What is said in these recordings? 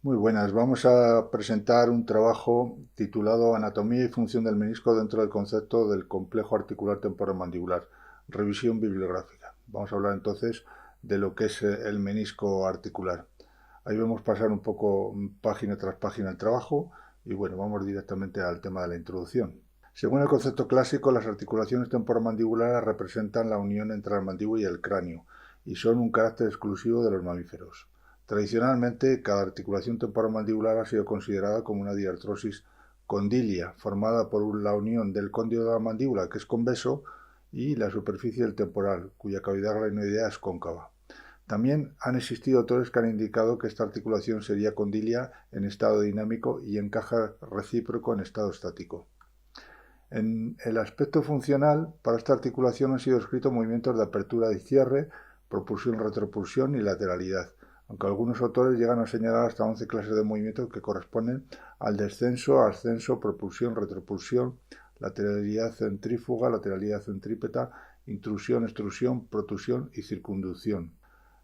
Muy buenas, vamos a presentar un trabajo titulado Anatomía y función del menisco dentro del concepto del complejo articular temporomandibular, revisión bibliográfica. Vamos a hablar entonces de lo que es el menisco articular. Ahí vemos pasar un poco página tras página el trabajo y bueno, vamos directamente al tema de la introducción. Según el concepto clásico, las articulaciones temporomandibulares representan la unión entre la mandíbula y el cráneo y son un carácter exclusivo de los mamíferos. Tradicionalmente, cada articulación temporomandibular ha sido considerada como una diartrosis condilia, formada por la unión del cóndilo de la mandíbula, que es convexo, y la superficie del temporal, cuya cavidad glenoidea es cóncava. También han existido autores que han indicado que esta articulación sería condilia en estado dinámico y encaje recíproco en estado estático. En el aspecto funcional, para esta articulación han sido descritos movimientos de apertura y cierre, propulsión, retropulsión y lateralidad, aunque algunos autores llegan a señalar hasta 11 clases de movimientos que corresponden al descenso, ascenso, propulsión, retropulsión, lateralidad centrífuga, lateralidad centrípeta, intrusión, extrusión, protusión y circunducción.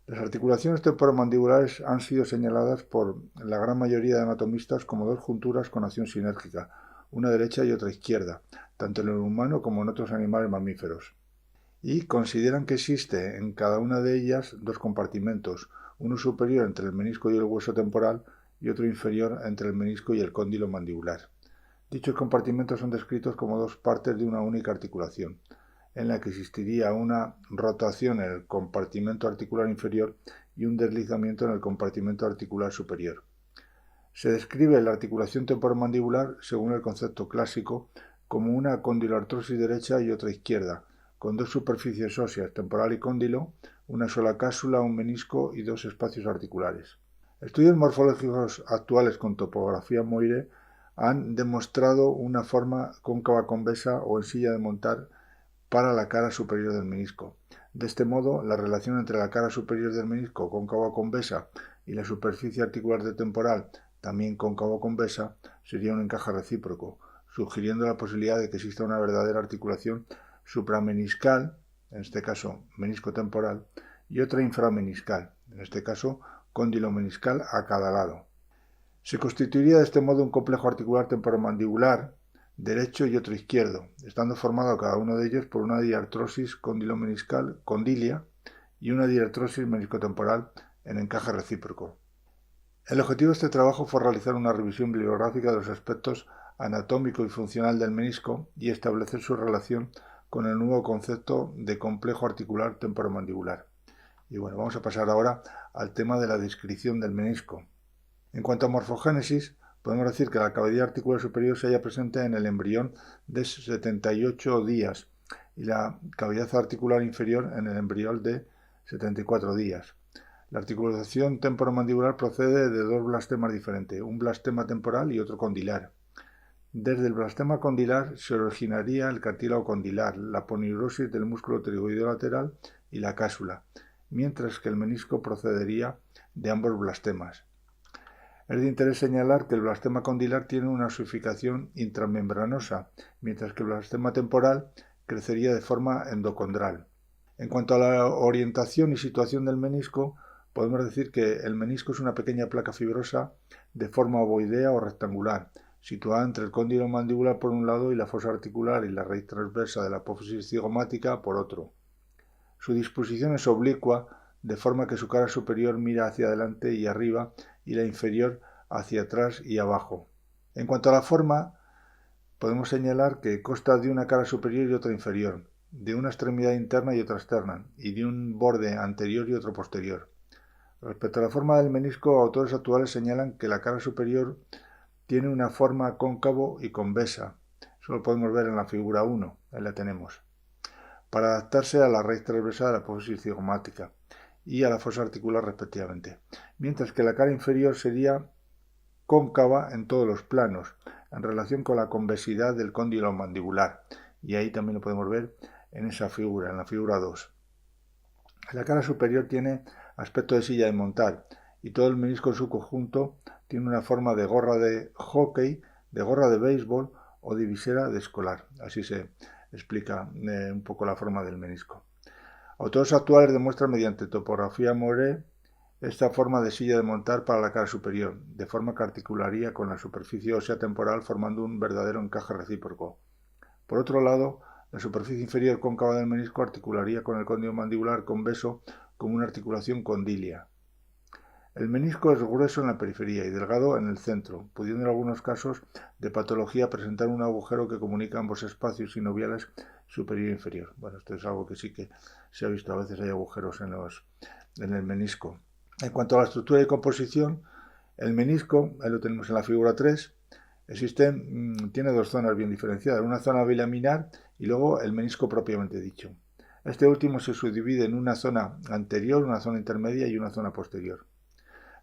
Las articulaciones temporomandibulares han sido señaladas por la gran mayoría de anatomistas como dos junturas con acción sinérgica, una derecha y otra izquierda, tanto en el humano como en otros animales mamíferos. Y consideran que existe en cada una de ellas dos compartimentos, uno superior entre el menisco y el hueso temporal y otro inferior entre el menisco y el cóndilo mandibular. Dichos compartimentos son descritos como dos partes de una única articulación, en la que existiría una rotación en el compartimento articular inferior y un deslizamiento en el compartimento articular superior. Se describe la articulación temporomandibular, según el concepto clásico, como una condiloartrosis derecha y otra izquierda, con dos superficies óseas, temporal y cóndilo, una sola cápsula, un menisco y dos espacios articulares. Estudios morfológicos actuales con topografía Moire han demostrado una forma cóncava convexa o en silla de montar para la cara superior del menisco. De este modo, la relación entre la cara superior del menisco cóncavo convexa y la superficie articular de temporal, también cóncavo convexa, sería un encaje recíproco, sugiriendo la posibilidad de que exista una verdadera articulación suprameniscal, en este caso menisco temporal, y otra inframeniscal, en este caso cóndilo meniscal a cada lado. Se constituiría de este modo un complejo articular temporomandibular derecho y otro izquierdo, estando formado cada uno de ellos por una diartrosis condilomeniscal, condilia, y una diartrosis meniscotemporal en encaje recíproco. El objetivo de este trabajo fue realizar una revisión bibliográfica de los aspectos anatómico y funcional del menisco y establecer su relación con el nuevo concepto de complejo articular temporomandibular. Y bueno, vamos a pasar ahora al tema de la descripción del menisco. En cuanto a morfogénesis, podemos decir que la cavidad articular superior se halla presente en el embrión de 78 días y la cavidad articular inferior en el embrión de 74 días. La articulación temporomandibular procede de dos blastemas diferentes, un blastema temporal y otro condilar. Desde el blastema condilar se originaría el cartílago condilar, la poneurosis del músculo pterygoideo lateral y la cápsula, mientras que el menisco procedería de ambos blastemas. Es de interés señalar que el blastema condilar tiene una osificación intramembranosa, mientras que el blastema temporal crecería de forma endocondral. En cuanto a la orientación y situación del menisco, podemos decir que el menisco es una pequeña placa fibrosa de forma ovoidea o rectangular, situada entre el cóndilo mandibular por un lado y la fosa articular y la raíz transversa de la apófisis cigomática por otro. Su disposición es oblicua, de forma que su cara superior mira hacia adelante y arriba y la inferior hacia atrás y abajo. En cuanto a la forma, podemos señalar que consta de una cara superior y otra inferior, de una extremidad interna y otra externa, y de un borde anterior y otro posterior. Respecto a la forma del menisco, autores actuales señalan que la cara superior tiene una forma cóncavo y convexa. Eso lo podemos ver en la figura 1, ahí la tenemos, para adaptarse a la raíz transversal de la apófisis cigomática y a la fosa articular respectivamente, mientras que la cara inferior sería cóncava en todos los planos, en relación con la convexidad del cóndilo mandibular, y ahí también lo podemos ver en esa figura, en la figura 2. La cara superior tiene aspecto de silla de montar, y todo el menisco en su conjunto tiene una forma de gorra de hockey, de gorra de béisbol o de visera de escolar. Así se explica un poco la forma del menisco. Autores actuales demuestran mediante topografía Moire esta forma de silla de montar para la cara superior, de forma que articularía con la superficie ósea temporal formando un verdadero encaje recíproco. Por otro lado, la superficie inferior cóncava del menisco articularía con el cóndilo mandibular convexo como una articulación condilia. El menisco es grueso en la periferia y delgado en el centro, pudiendo en algunos casos de patología presentar un agujero que comunica ambos espacios sinoviales superior e inferior. Bueno, esto es algo que sí que se ha visto, a veces hay agujeros en el menisco. En cuanto a la estructura y composición, el menisco, ahí lo tenemos en la figura 3, tiene dos zonas bien diferenciadas, una zona bilaminar y luego el menisco propiamente dicho. Este último se subdivide en una zona anterior, una zona intermedia y una zona posterior.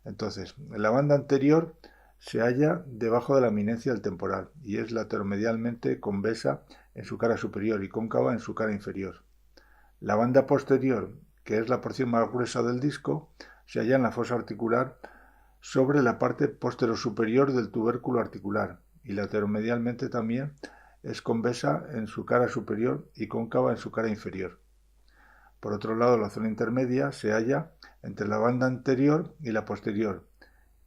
Entonces, la banda anterior se halla debajo de la eminencia del temporal y es lateromedialmente convexa en su cara superior y cóncava en su cara inferior. La banda posterior, que es la porción más gruesa del disco, se halla en la fosa articular sobre la parte posterosuperior del tubérculo articular y lateromedialmente también es convexa en su cara superior y cóncava en su cara inferior. Por otro lado, la zona intermedia se halla entre la banda anterior y la posterior,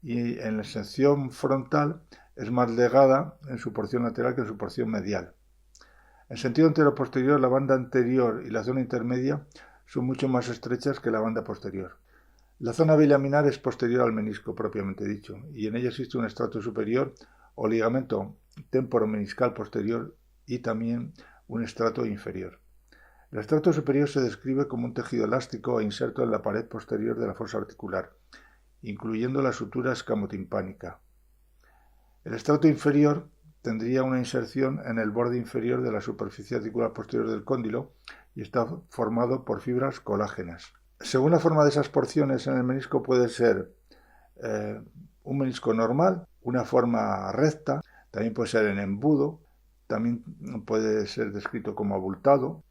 y en la sección frontal es más delgada en su porción lateral que en su porción medial. En sentido antero-posterior, la banda anterior y la zona intermedia son mucho más estrechas que la banda posterior. La zona bilaminar es posterior al menisco propiamente dicho, y en ella existe un estrato superior o ligamento temporomeniscal posterior y también un estrato inferior. El estrato superior se describe como un tejido elástico e inserto en la pared posterior de la fosa articular, incluyendo la sutura escamotimpánica. El estrato inferior tendría una inserción en el borde inferior de la superficie articular posterior del cóndilo y está formado por fibras colágenas. Según la forma de esas porciones en el menisco puede ser un menisco normal, una forma recta, también puede ser en embudo, también puede ser descrito como abultado,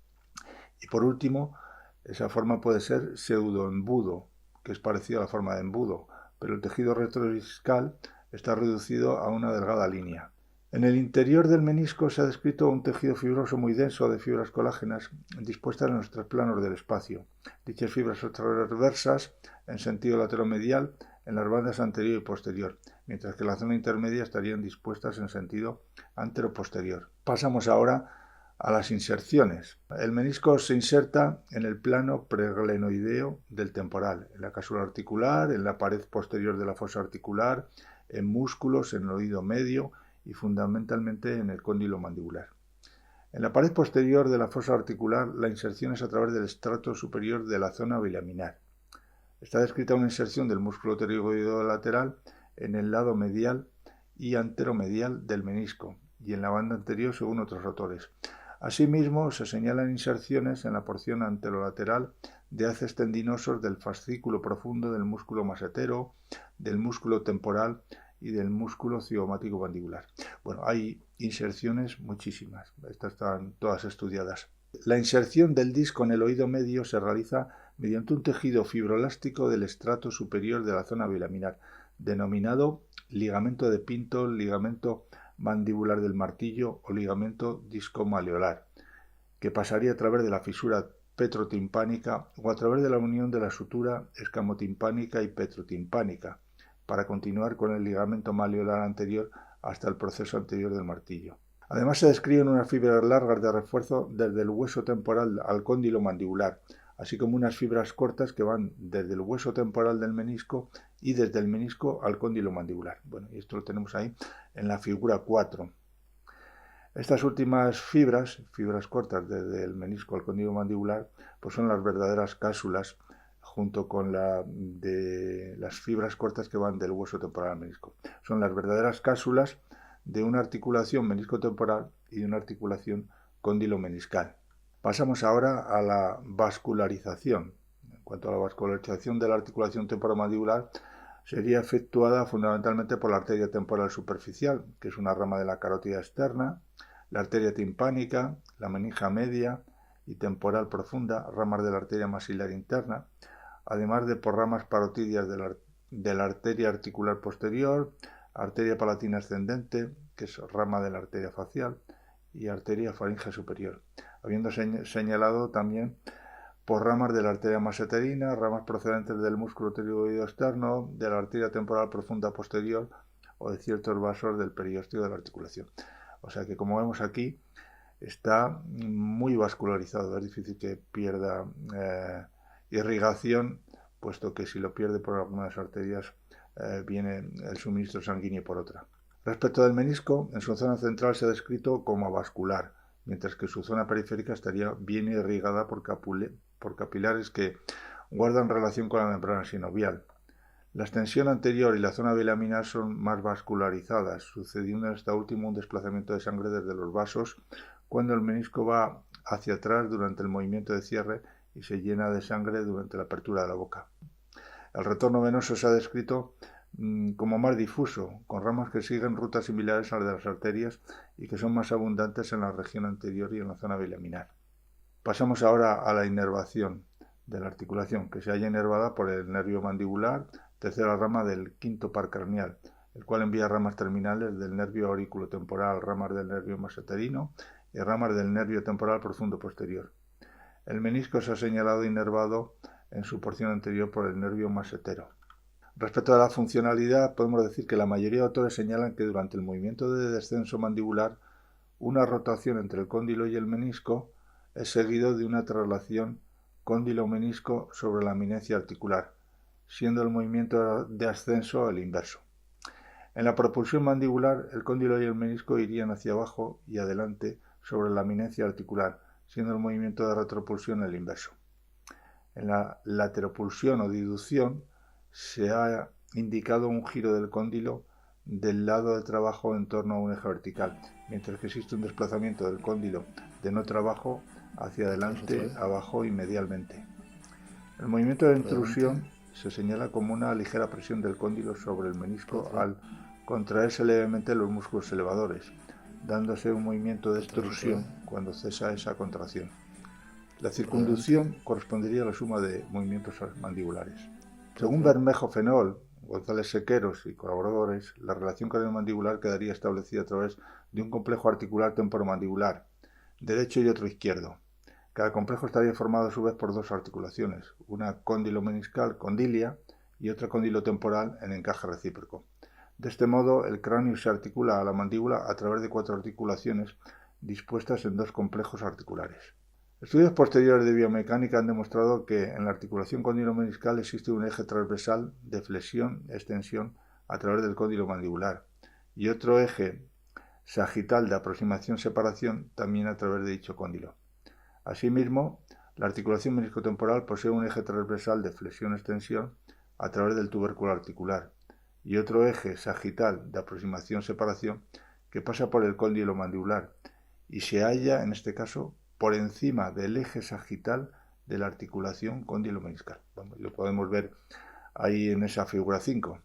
y por último, esa forma puede ser pseudoembudo, que es parecido a la forma de embudo, pero el tejido retrodiscal está reducido a una delgada línea. En el interior del menisco se ha descrito un tejido fibroso muy denso de fibras colágenas dispuestas en los tres planos del espacio. Dichas fibras son transversas en sentido lateromedial en las bandas anterior y posterior, mientras que en la zona intermedia estarían dispuestas en sentido anteroposterior. Pasamos ahora a las inserciones. El menisco se inserta en el plano preglenoideo del temporal, en la cápsula articular, en la pared posterior de la fosa articular, en músculos, en el oído medio y fundamentalmente en el cóndilo mandibular. En la pared posterior de la fosa articular, la inserción es a través del estrato superior de la zona bilaminar. Está descrita una inserción del músculo pterygoideo lateral en el lado medial y anteromedial del menisco y en la banda anterior según otros autores. Asimismo, se señalan inserciones en la porción anterolateral de haces tendinosos del fascículo profundo del músculo masetero, del músculo temporal y del músculo cigomático mandibular. Bueno, hay inserciones muchísimas, estas están todas estudiadas. La inserción del disco en el oído medio se realiza mediante un tejido fibroelástico del estrato superior de la zona bilaminar, denominado ligamento de Pinto, ligamento mandibular del martillo o ligamento discomaleolar, que pasaría a través de la fisura petrotimpánica o a través de la unión de la sutura escamotimpánica y petrotimpánica, para continuar con el ligamento maleolar anterior hasta el proceso anterior del martillo. Además se describen unas fibras largas de refuerzo desde el hueso temporal al cóndilo mandibular, así como unas fibras cortas que van desde el hueso temporal del menisco y desde el menisco al cóndilo mandibular. Bueno, y esto lo tenemos ahí en la figura 4. Estas últimas fibras cortas desde el menisco al cóndilo mandibular, pues son las verdaderas cápsulas junto con las fibras cortas que van del hueso temporal al menisco. Son las verdaderas cápsulas de una articulación menisco-temporal y de una articulación cóndilo-meniscal. Pasamos ahora a la vascularización. En cuanto a la vascularización de la articulación temporomandibular, sería efectuada fundamentalmente por la arteria temporal superficial, que es una rama de la carótida externa, la arteria timpánica, la meninge media y temporal profunda, ramas de la arteria maxilar interna, además de por ramas parotidias de la arteria articular posterior, arteria palatina ascendente, que es rama de la arteria facial, y arteria faringe superior, habiendo señalado también por ramas de la arteria maseterina, ramas procedentes del músculo pterigoideo externo, de la arteria temporal profunda posterior o de ciertos vasos del periósteo de la articulación. O sea que, como vemos aquí, está muy vascularizado. Es difícil que pierda irrigación, puesto que si lo pierde por alguna de las arterias, viene el suministro sanguíneo por otra. Respecto del menisco, en su zona central se ha descrito como avascular, mientras que su zona periférica estaría bien irrigada por capilares que guardan relación con la membrana sinovial. La extensión anterior y la zona bilaminar son más vascularizadas, sucediendo en esta última un desplazamiento de sangre desde los vasos cuando el menisco va hacia atrás durante el movimiento de cierre y se llena de sangre durante la apertura de la boca. El retorno venoso se ha descrito como más difuso, con ramas que siguen rutas similares a las de las arterias y que son más abundantes en la región anterior y en la zona bilaminar. Pasamos ahora a la inervación de la articulación, que se halla inervada por el nervio mandibular, tercera rama del quinto par craneal, el cual envía ramas terminales del nervio auriculotemporal, ramas del nervio maseterino y ramas del nervio temporal profundo posterior. El menisco se ha señalado inervado en su porción anterior por el nervio masetero. Respecto a la funcionalidad, podemos decir que la mayoría de autores señalan que durante el movimiento de descenso mandibular, una rotación entre el cóndilo y el menisco es seguido de una traslación cóndilo-menisco sobre la eminencia articular, siendo el movimiento de ascenso el inverso. En la propulsión mandibular, el cóndilo y el menisco irían hacia abajo y adelante sobre la eminencia articular, siendo el movimiento de retropulsión el inverso. En la lateropulsión o diducción se ha indicado un giro del cóndilo del lado de trabajo en torno a un eje vertical, mientras que existe un desplazamiento del cóndilo de no trabajo hacia adelante, abajo y medialmente. El movimiento de intrusión se señala como una ligera presión del cóndilo sobre el menisco al contraerse levemente los músculos elevadores, dándose un movimiento de extrusión cuando cesa esa contracción. La circunducción correspondería a la suma de movimientos mandibulares. Según Bermejo Fenol, González Sequeros y colaboradores, la relación craneomandibular quedaría establecida a través de un complejo articular temporomandibular, derecho y otro izquierdo. Cada complejo estaría formado a su vez por dos articulaciones, una cóndilo-meniscal, condilia, y otra cóndilo-temporal en encaje recíproco. De este modo, el cráneo se articula a la mandíbula a través de cuatro articulaciones dispuestas en dos complejos articulares. Estudios posteriores de biomecánica han demostrado que en la articulación cóndilo-meniscal existe un eje transversal de flexión-extensión a través del cóndilo mandibular y otro eje sagital de aproximación-separación también a través de dicho cóndilo. Asimismo, la articulación meniscotemporal posee un eje transversal de flexión-extensión a través del tubérculo articular y otro eje sagital de aproximación-separación que pasa por el cóndilo mandibular y se halla, en este caso, por encima del eje sagital de la articulación cóndilo-meniscal. Lo podemos ver ahí en esa figura 5.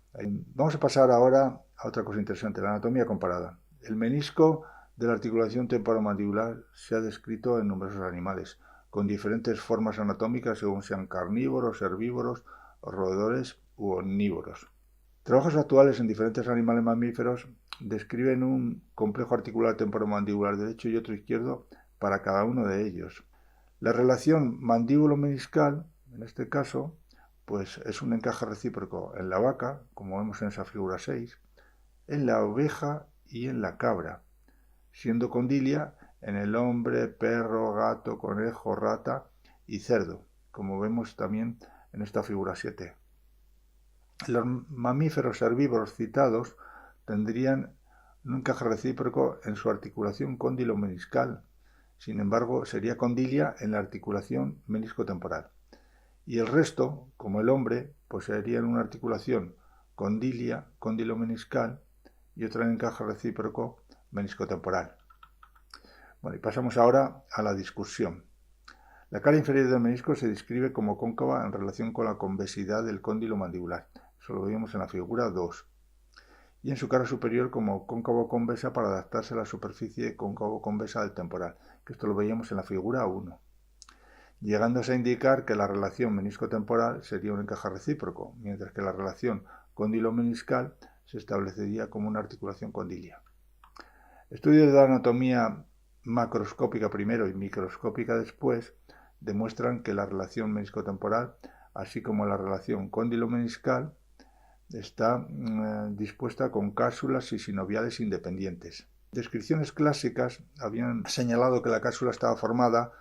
Vamos a pasar ahora a otra cosa interesante, la anatomía comparada. El menisco de la articulación temporomandibular se ha descrito en numerosos animales, con diferentes formas anatómicas según sean carnívoros, herbívoros, roedores u omnívoros. Trabajos actuales en diferentes animales mamíferos describen un complejo articular temporomandibular derecho y otro izquierdo para cada uno de ellos. La relación mandíbulo-meniscal, en este caso, pues es un encaje recíproco en la vaca, como vemos en esa figura 6, en la oveja y en la cabra, siendo condilia en el hombre, perro, gato, conejo, rata y cerdo, como vemos también en esta figura 7. Los mamíferos herbívoros citados tendrían un encaje recíproco en su articulación cóndilo-meniscal. Sin embargo, sería condilia en la articulación meniscotemporal. Y el resto, como el hombre, poseerían una articulación condilia, cóndilo-meniscal y otra en encaje recíproco meniscotemporal. Bueno, y pasamos ahora a la discusión. La cara inferior del menisco se describe como cóncava en relación con la convexidad del cóndilo mandibular. Eso lo vemos en la figura 2. Y en su cara superior como cóncavo-convexa para adaptarse a la superficie cóncavo-convexa del temporal, que esto lo veíamos en la figura 1. Llegándose a indicar que la relación menisco-temporal sería un encaje recíproco, mientras que la relación cóndilo-meniscal se establecería como una articulación condilia. Estudios de la anatomía macroscópica primero y microscópica después demuestran que la relación meniscotemporal, así como la relación cóndilo-meniscal, está dispuesta con cápsulas y sinoviales independientes. Descripciones clásicas habían señalado que la cápsula estaba formada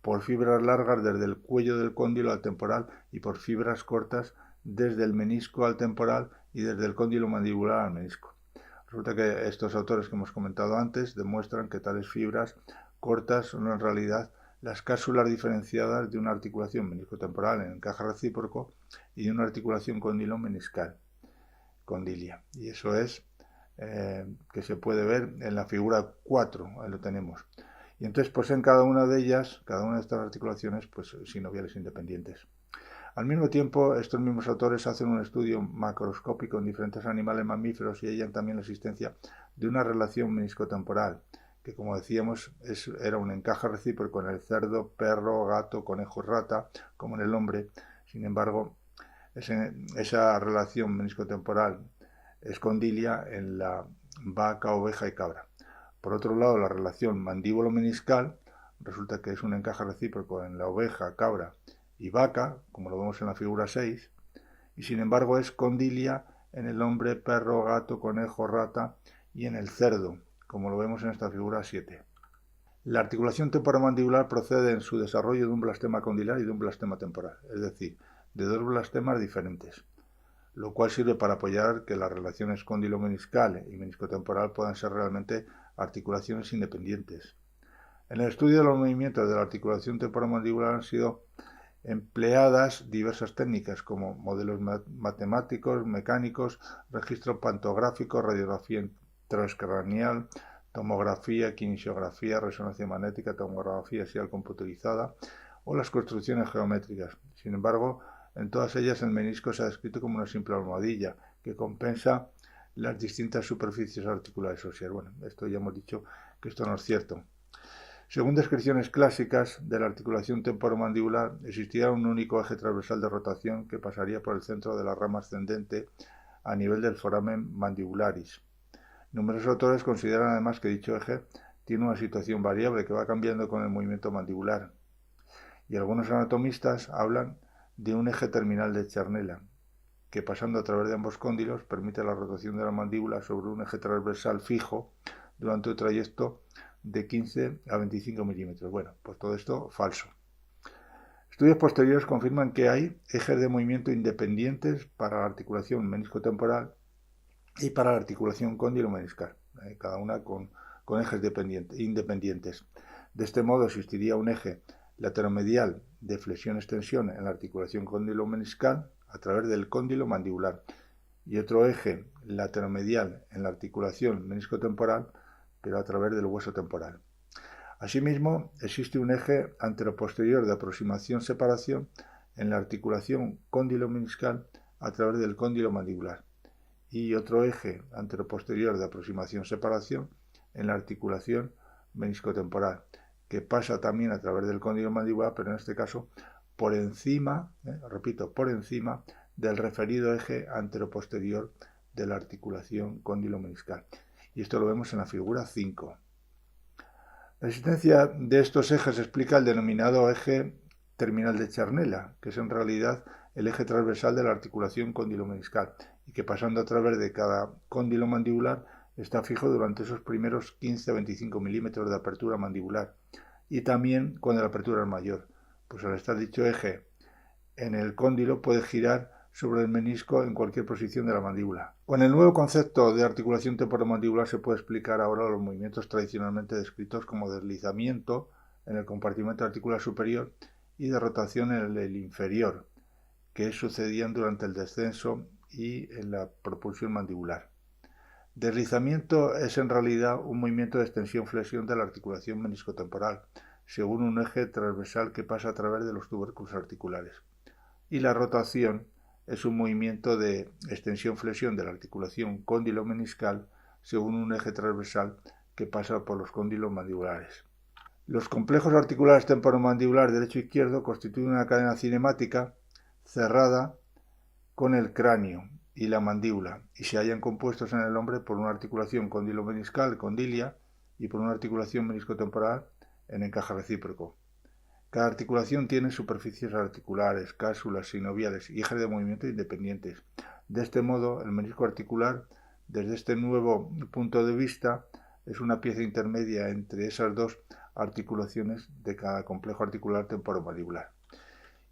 por fibras largas desde el cuello del cóndilo al temporal y por fibras cortas desde el menisco al temporal y desde el cóndilo mandibular al menisco. Resulta que estos autores que hemos comentado antes demuestran que tales fibras cortas son en realidad las cápsulas diferenciadas de una articulación meniscotemporal en encaje recíproco y de una articulación cóndilo-meniscal, condilia. Y eso es que se puede ver en la figura 4, ahí lo tenemos. Y entonces poseen cada una de ellas, cada una de estas articulaciones, pues sinoviales independientes. Al mismo tiempo, estos mismos autores hacen un estudio macroscópico en diferentes animales mamíferos y hallan también la existencia de una relación meniscotemporal, que como decíamos era un encaje recíproco en el cerdo, perro, gato, conejo y rata, como en el hombre. Sin embargo, esa relación meniscotemporal es condilia en la vaca, oveja y cabra. Por otro lado, la relación mandíbulo-meniscal resulta que es un encaje recíproco en la oveja, cabra y vaca, como lo vemos en la figura 6, y sin embargo es condilia en el hombre, perro, gato, conejo, rata y en el cerdo, como lo vemos en esta figura 7. La articulación temporomandibular procede en su desarrollo de un blastema condilar y de un blastema temporal, es decir, de dos blastemas diferentes, lo cual sirve para apoyar que las relaciones cóndilo-meniscal y meniscotemporal puedan ser realmente articulaciones independientes. En el estudio de los movimientos de la articulación temporomandibular han sido empleadas diversas técnicas como modelos matemáticos, mecánicos, registro pantográfico, radiografía transcranial, tomografía, kinesiografía, resonancia magnética, tomografía axial computerizada o las construcciones geométricas. Sin embargo, en todas ellas el menisco se ha descrito como una simple almohadilla que compensa las distintas superficies articulares óseas. Bueno, esto ya hemos dicho que esto no es cierto. Según descripciones clásicas de la articulación temporomandibular, existía un único eje transversal de rotación que pasaría por el centro de la rama ascendente a nivel del foramen mandibularis. Numerosos autores consideran además que dicho eje tiene una situación variable que va cambiando con el movimiento mandibular. Y algunos anatomistas hablan de un eje terminal de Charnella, que pasando a través de ambos cóndilos permite la rotación de la mandíbula sobre un eje transversal fijo durante un trayecto de 15 a 25 milímetros. Bueno, pues todo esto falso. Estudios posteriores confirman que hay ejes de movimiento independientes para la articulación meniscotemporal y para la articulación cóndilo-meniscal, cada una con ejes independientes. De este modo existiría un eje lateromedial de flexión-extensión en la articulación cóndilo-meniscal a través del cóndilo mandibular y otro eje lateromedial en la articulación meniscotemporal pero a través del hueso temporal. Asimismo, existe un eje anteroposterior de aproximación-separación en la articulación cóndilo-meniscal a través del cóndilo mandibular y otro eje anteroposterior de aproximación-separación en la articulación meniscotemporal, que pasa también a través del cóndilo mandibular, pero en este caso por encima, por encima del referido eje anteroposterior de la articulación cóndilo-meniscal. Y esto lo vemos en la figura 5. La existencia de estos ejes explica el denominado eje terminal de Charnella, que es en realidad el eje transversal de la articulación cóndilo-meniscal y que pasando a través de cada cóndilo mandibular está fijo durante esos primeros 15 a 25 milímetros de apertura mandibular y también cuando la apertura es mayor, pues al estar dicho eje en el cóndilo puede girar sobre el menisco en cualquier posición de la mandíbula. Con el nuevo concepto de articulación temporomandibular se puede explicar ahora los movimientos tradicionalmente descritos como deslizamiento en el compartimento articular superior y de rotación en el inferior, que sucedían durante el descenso y en la propulsión mandibular. Deslizamiento es en realidad un movimiento de extensión-flexión de la articulación meniscotemporal, según un eje transversal que pasa a través de los tubérculos articulares. Y la rotación es un movimiento de extensión-flexión de la articulación cóndilo-meniscal según un eje transversal que pasa por los cóndilos mandibulares. Los complejos articulares temporomandibulares derecho e izquierdo constituyen una cadena cinemática cerrada con el cráneo y la mandíbula y se hallan compuestos en el hombre por una articulación cóndilo-meniscal, condilia, y por una articulación meniscotemporal en encaje recíproco. Cada articulación tiene superficies articulares, cápsulas sinoviales y ejes de movimiento independientes. De este modo, el menisco articular, desde este nuevo punto de vista, es una pieza intermedia entre esas dos articulaciones de cada complejo articular temporomandibular.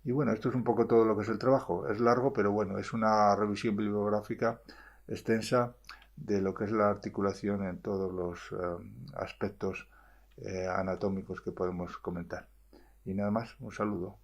Y bueno, esto es un poco todo lo que es el trabajo. Es largo, pero bueno, es una revisión bibliográfica extensa de lo que es la articulación en todos los aspectos anatómicos que podemos comentar. Y nada más, un saludo.